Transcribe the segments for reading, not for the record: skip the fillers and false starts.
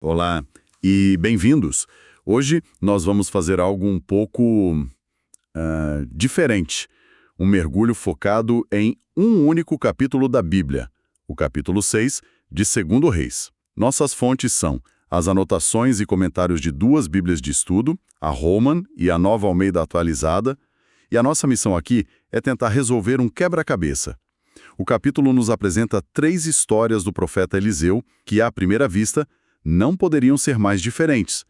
Olá e bem-vindos. Hoje nós vamos fazer algo um pouco diferente. Um mergulho focado em um único capítulo da Bíblia, o capítulo 6 de 2 Reis. Nossas fontes são as anotações e comentários de duas Bíblias de estudo, a Holman e a Nova Almeida Atualizada, e a nossa missão aqui é tentar resolver um quebra-cabeça. O capítulo nos apresenta 3 histórias do profeta Eliseu que, à primeira vista, não poderiam ser mais diferentes.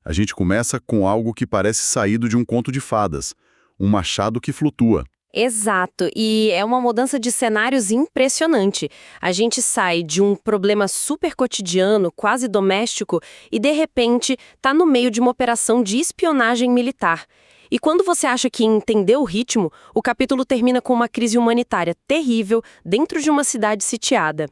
A gente começa com algo que parece saído de um conto de fadas, um machado que flutua. Exato, e é uma mudança de cenários impressionante. A gente sai de um problema super cotidiano, quase doméstico, e de repente tá no meio de uma operação de espionagem militar. E quando você acha que entendeu o ritmo, o capítulo termina com uma crise humanitária terrível dentro de uma cidade sitiada.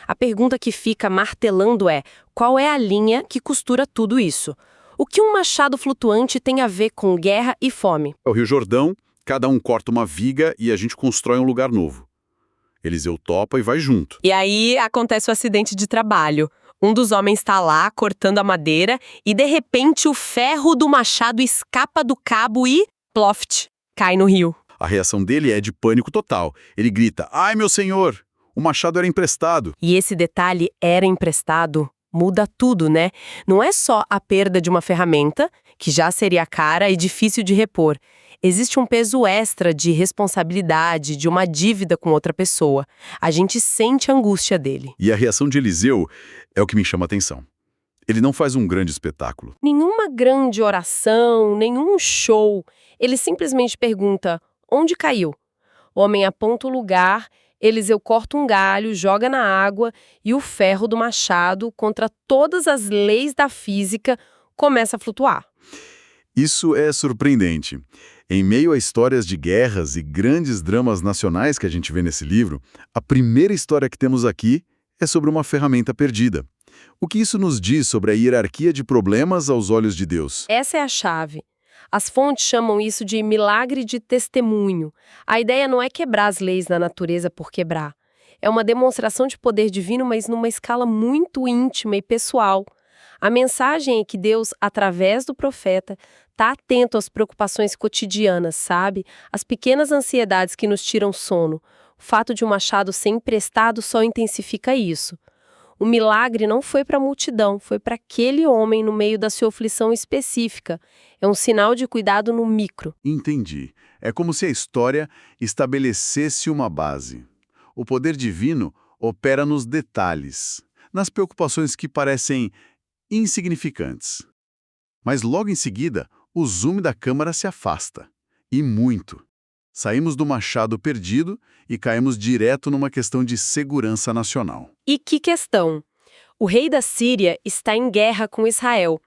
A pergunta que fica martelando é: qual é a linha que costura tudo isso? O que um machado flutuante tem a ver com guerra e fome? É o Rio Jordão, cada um corta uma viga e a gente constrói um lugar novo. Eliseu topa e vai junto. E aí acontece o acidente de trabalho. Um dos homens está lá cortando a madeira e de repente o ferro do machado escapa do cabo e, ploft, cai no rio. A reação dele é de pânico total. Ele grita: "Ai, meu senhor! O machado era emprestado." E esse detalhe, era emprestado, muda tudo, né? Não é só a perda de uma ferramenta, que já seria cara e difícil de repor. Existe um peso extra de responsabilidade, de uma dívida com outra pessoa. A gente sente a angústia dele. E a reação de Eliseu é o que me chama a atenção. Ele não faz um grande espetáculo. Nenhuma grande oração, nenhum show. Ele simplesmente pergunta: onde caiu? O homem aponta o lugar, Eliseu corta um galho, joga na água e o ferro do machado, contra todas as leis da física, começa a flutuar. Isso é surpreendente. Em meio a histórias de guerras e grandes dramas nacionais que a gente vê nesse livro, a primeira história que temos aqui é sobre uma ferramenta perdida. O que isso nos diz sobre a hierarquia de problemas aos olhos de Deus? Essa é a chave. As fontes chamam isso de milagre de testemunho. A ideia não é quebrar as leis da natureza por quebrar. É uma demonstração de poder divino, mas numa escala muito íntima e pessoal. A mensagem é que Deus, através do profeta, está atento às preocupações cotidianas, sabe? As pequenas ansiedades que nos tiram sono. O fato de um machado ser emprestado só intensifica isso. O milagre não foi para a multidão, foi para aquele homem no meio da sua aflição específica. É um sinal de cuidado no micro. Entendi. É como se a história estabelecesse uma base. O poder divino opera nos detalhes, nas preocupações que parecem insignificantes. Mas logo em seguida, o zoom da câmera se afasta. E muito. Saímos do machado perdido e caímos direto numa questão de segurança nacional. E que questão! O rei da Síria está em guerra com Israel.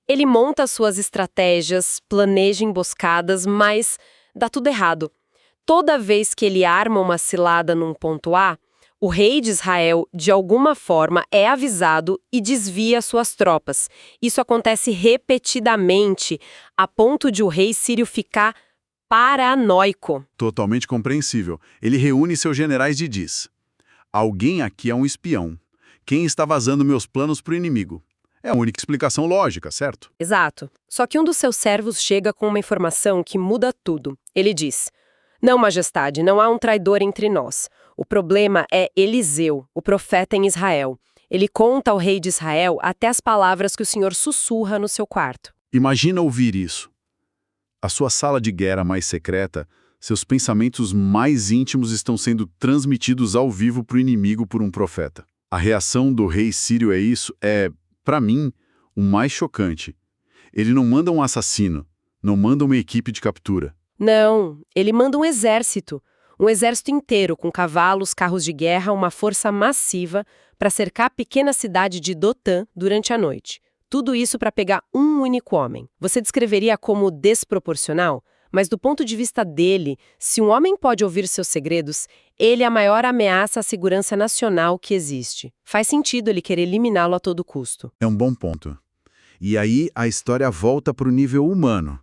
Ele monta suas estratégias, planeja emboscadas, mas dá tudo errado. Toda vez que ele arma uma cilada num ponto A, o rei de Israel, de alguma forma, é avisado e desvia suas tropas. Isso acontece repetidamente, a ponto de o rei sírio ficar paranoico. Totalmente compreensível. Ele reúne seus generais e diz: "Alguém aqui é um espião. Quem está vazando meus planos para o inimigo?" É a única explicação lógica, certo? Exato. Só que um dos seus servos chega com uma informação que muda tudo. Ele diz: "Não, majestade, não há um traidor entre nós. O problema é Eliseu, o profeta em Israel. Ele conta ao rei de Israel até as palavras que o Senhor sussurra no seu quarto." Imagina ouvir isso. A sua sala de guerra mais secreta, seus pensamentos mais íntimos estão sendo transmitidos ao vivo para o inimigo por um profeta. A reação do rei sírio para mim, o mais chocante. Ele não manda um assassino, não manda uma equipe de captura. Não, ele manda um exército inteiro, com cavalos, carros de guerra, uma força massiva para cercar a pequena cidade de Dotã durante a noite. Tudo isso para pegar um único homem. Você descreveria como desproporcional? Mas do ponto de vista dele, se um homem pode ouvir seus segredos, ele é a maior ameaça à segurança nacional que existe. Faz sentido ele querer eliminá-lo a todo custo. É um bom ponto. E aí a história volta para o nível humano.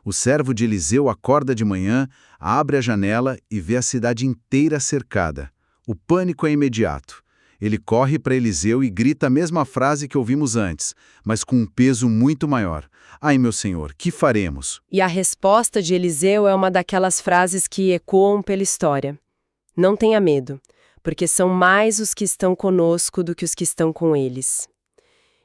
O servo de Eliseu acorda de manhã, abre a janela e vê a cidade inteira cercada. O pânico é imediato. Ele corre para Eliseu e grita a mesma frase que ouvimos antes, mas com um peso muito maior. Ai, meu senhor, que faremos? E a resposta de Eliseu é uma daquelas frases que ecoam pela história. Não tenha medo, porque são mais os que estão conosco do que os que estão com eles.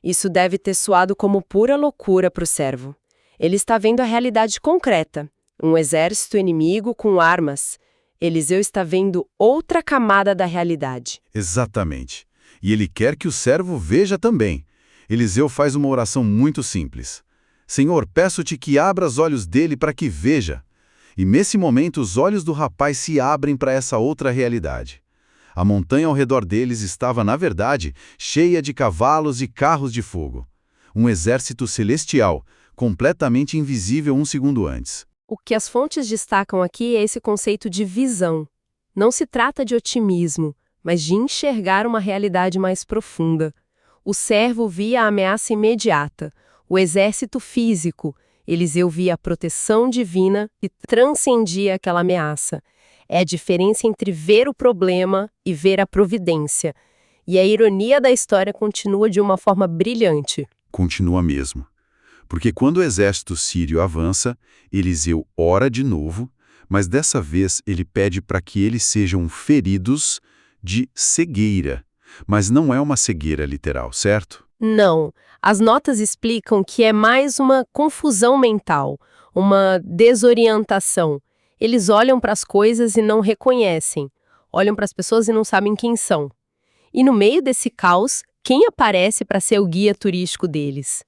Isso deve ter soado como pura loucura para o servo. Ele está vendo a realidade concreta, um exército inimigo com armas. Eliseu está vendo outra camada da realidade. Exatamente. E ele quer que o servo veja também. Eliseu faz uma oração muito simples. Senhor, peço-te que abra os olhos dele para que veja. E nesse momento os olhos do rapaz se abrem para essa outra realidade. A montanha ao redor deles estava, na verdade, cheia de cavalos e carros de fogo. Um exército celestial, completamente invisível um segundo antes. O que as fontes destacam aqui é esse conceito de visão. Não se trata de otimismo, mas de enxergar uma realidade mais profunda. O servo via a ameaça imediata, o exército físico. Eliseu via a proteção divina e transcendia aquela ameaça. É a diferença entre ver o problema e ver a providência. E a ironia da história continua de uma forma brilhante. Continua mesmo. Porque quando o exército sírio avança, Eliseu ora de novo, mas dessa vez ele pede para que eles sejam feridos de cegueira. Mas não é uma cegueira literal, certo? Não. As notas explicam que é mais uma confusão mental, uma desorientação. Eles olham para as coisas e não reconhecem. Olham para as pessoas e não sabem quem são. E no meio desse caos, quem aparece para ser o guia turístico deles?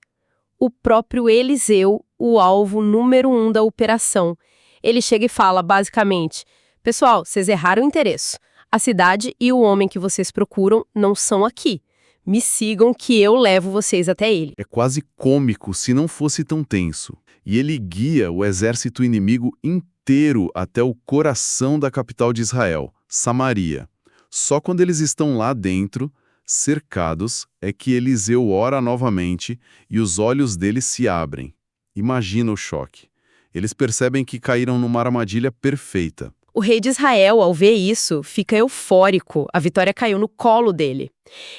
O próprio Eliseu, o alvo número 1 da operação. Ele chega e fala, basicamente, pessoal, vocês erraram o endereço. A cidade e o homem que vocês procuram não são aqui. Me sigam que eu levo vocês até ele. É quase cômico se não fosse tão tenso. E ele guia o exército inimigo inteiro até o coração da capital de Israel, Samaria. Só quando eles estão lá dentro, cercados, é que Eliseu ora novamente e os olhos deles se abrem. Imagina o choque. Eles percebem que caíram numa armadilha perfeita. O rei de Israel, ao ver isso, fica eufórico. A vitória caiu no colo dele.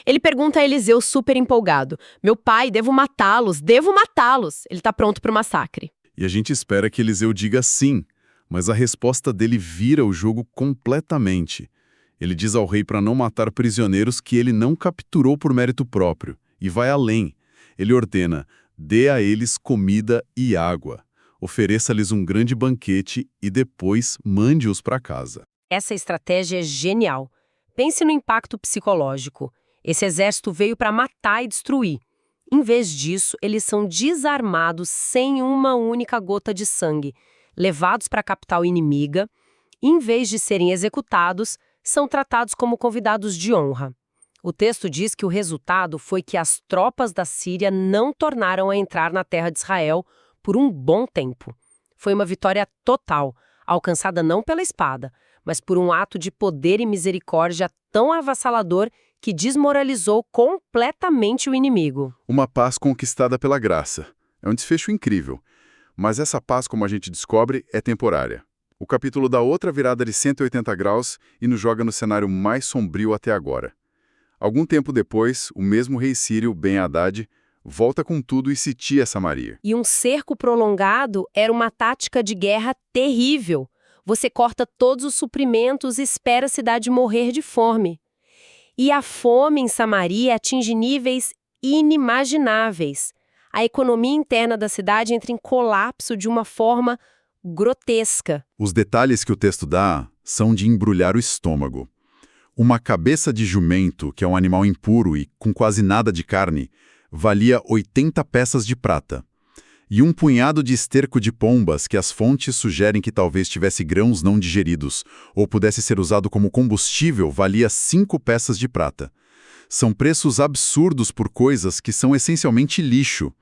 Ele pergunta a Eliseu super empolgado. Meu pai, devo matá-los, devo matá-los. Ele está pronto para o massacre. E a gente espera que Eliseu diga sim, mas a resposta dele vira o jogo completamente. Ele diz ao rei para não matar prisioneiros que ele não capturou por mérito próprio, e vai além. Ele ordena, dê a eles comida e água. Ofereça-lhes um grande banquete e depois mande-os para casa. Essa estratégia é genial. Pense no impacto psicológico. Esse exército veio para matar e destruir. Em vez disso, eles são desarmados sem uma única gota de sangue, levados para a capital inimiga. Em vez de serem executados, são tratados como convidados de honra. O texto diz que o resultado foi que as tropas da Síria não tornaram a entrar na terra de Israel por um bom tempo. Foi uma vitória total, alcançada não pela espada, mas por um ato de poder e misericórdia tão avassalador que desmoralizou completamente o inimigo. Uma paz conquistada pela graça. É um desfecho incrível. Mas essa paz, como a gente descobre, é temporária. O capítulo dá outra virada de 180 graus e nos joga no cenário mais sombrio até agora. Algum tempo depois, o mesmo rei sírio, Ben-Hadad, volta com tudo e sitia Samaria. E um cerco prolongado era uma tática de guerra terrível. Você corta todos os suprimentos e espera a cidade morrer de fome. E a fome em Samaria atinge níveis inimagináveis. A economia interna da cidade entra em colapso de uma forma grotesca. Os detalhes que o texto dá são de embrulhar o estômago. Uma cabeça de jumento, que é um animal impuro e com quase nada de carne, valia 80 peças de prata. E um punhado de esterco de pombas, que as fontes sugerem que talvez tivesse grãos não digeridos, ou pudesse ser usado como combustível, valia 5 peças de prata. São preços absurdos por coisas que são essencialmente lixo.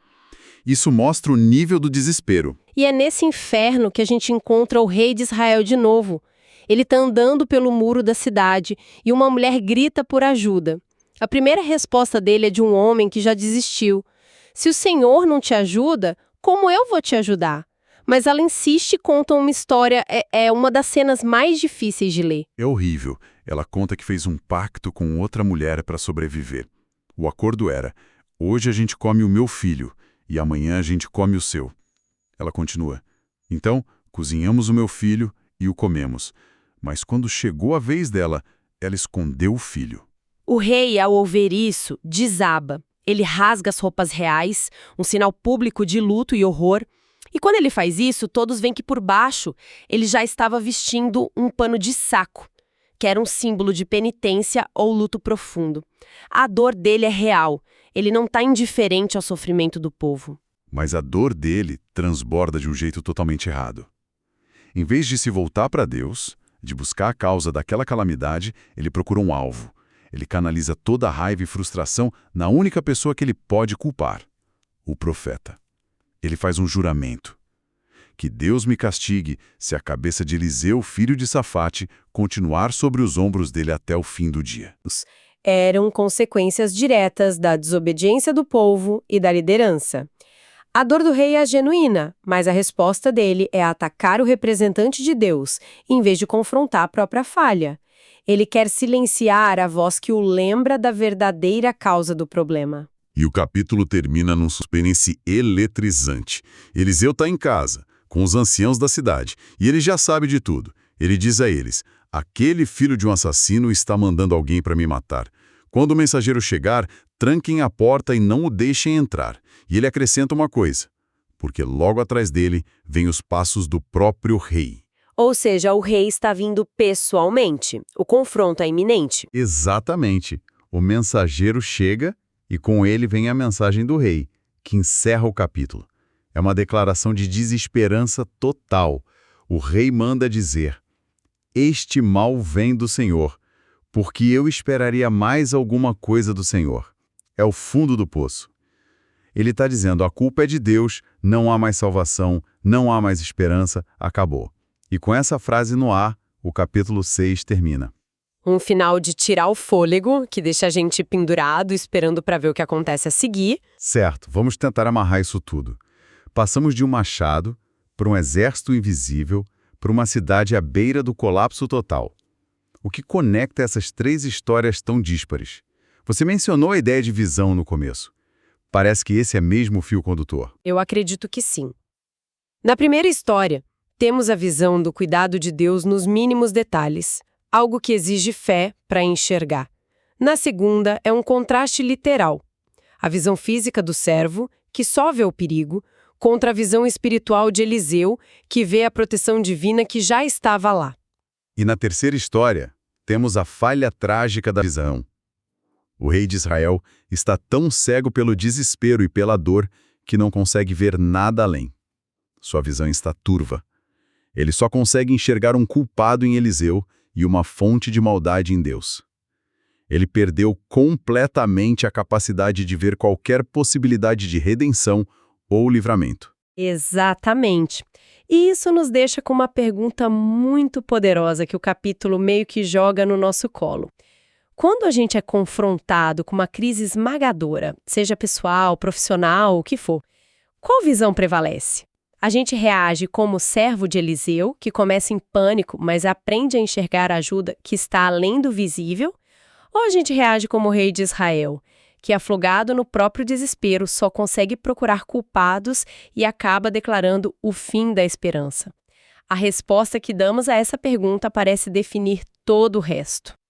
Isso mostra o nível do desespero. E é nesse inferno que a gente encontra o rei de Israel de novo. Ele está andando pelo muro da cidade e uma mulher grita por ajuda. A primeira resposta dele é de um homem que já desistiu. Se o Senhor não te ajuda, como eu vou te ajudar? Mas ela insiste e conta uma história, é uma das cenas mais difíceis de ler. É horrível. Ela conta que fez um pacto com outra mulher para sobreviver. O acordo era: hoje a gente come o meu filho e amanhã a gente come o seu. Ela continua: então, cozinhamos o meu filho e o comemos. Mas quando chegou a vez dela, ela escondeu o filho. O rei, ao ouvir isso, desaba. Ele rasga as roupas reais, um sinal público de luto e horror. E quando ele faz isso, todos veem que por baixo ele já estava vestindo um pano de saco, que era um símbolo de penitência ou luto profundo. A dor dele é real. Ele não está indiferente ao sofrimento do povo. Mas a dor dele transborda de um jeito totalmente errado. Em vez de se voltar para Deus, de buscar a causa daquela calamidade, ele procura um alvo. Ele canaliza toda a raiva e frustração na única pessoa que ele pode culpar: o profeta. Ele faz um juramento: que Deus me castigue se a cabeça de Eliseu, filho de Safate, continuar sobre os ombros dele até o fim do dia. Eram consequências diretas da desobediência do povo e da liderança. A dor do rei é genuína, mas a resposta dele é atacar o representante de Deus, em vez de confrontar a própria falha. Ele quer silenciar a voz que o lembra da verdadeira causa do problema. E o capítulo termina num suspense eletrizante. Eliseu está em casa, com os anciãos da cidade, e ele já sabe de tudo. Ele diz a eles: aquele filho de um assassino está mandando alguém para me matar. Quando o mensageiro chegar, tranquem a porta e não o deixem entrar. E ele acrescenta uma coisa: porque logo atrás dele vêm os passos do próprio rei. Ou seja, o rei está vindo pessoalmente. O confronto é iminente. Exatamente. O mensageiro chega e com ele vem a mensagem do rei, que encerra o capítulo. É uma declaração de desesperança total. O rei manda dizer: este mal vem do Senhor, porque eu esperaria mais alguma coisa do Senhor. É o fundo do poço. Ele está dizendo: a culpa é de Deus, não há mais salvação, não há mais esperança, acabou. E com essa frase no ar, o capítulo 6 termina. Um final de tirar o fôlego, que deixa a gente pendurado, esperando para ver o que acontece a seguir. Certo, vamos tentar amarrar isso tudo. Passamos de um machado para um exército invisível, para uma cidade à beira do colapso total. O que conecta essas três histórias tão díspares? Você mencionou a ideia de visão no começo. Parece que esse é mesmo o fio condutor. Eu acredito que sim. Na primeira história, temos a visão do cuidado de Deus nos mínimos detalhes, algo que exige fé para enxergar. Na segunda, é um contraste literal. A visão física do servo, que só vê o perigo, contra a visão espiritual de Eliseu, que vê a proteção divina que já estava lá. E na terceira história, temos a falha trágica da visão. O rei de Israel está tão cego pelo desespero e pela dor que não consegue ver nada além. Sua visão está turva. Ele só consegue enxergar um culpado em Eliseu e uma fonte de maldade em Deus. Ele perdeu completamente a capacidade de ver qualquer possibilidade de redenção ou livramento. Exatamente. E isso nos deixa com uma pergunta muito poderosa que o capítulo meio que joga no nosso colo. Quando a gente é confrontado com uma crise esmagadora, seja pessoal, profissional, o que for, qual visão prevalece? A gente reage como servo de Eliseu, que começa em pânico, mas aprende a enxergar a ajuda que está além do visível? Ou a gente reage como o rei de Israel, que, afogado no próprio desespero, só consegue procurar culpados e acaba declarando o fim da esperança? A resposta que damos a essa pergunta parece definir todo o resto.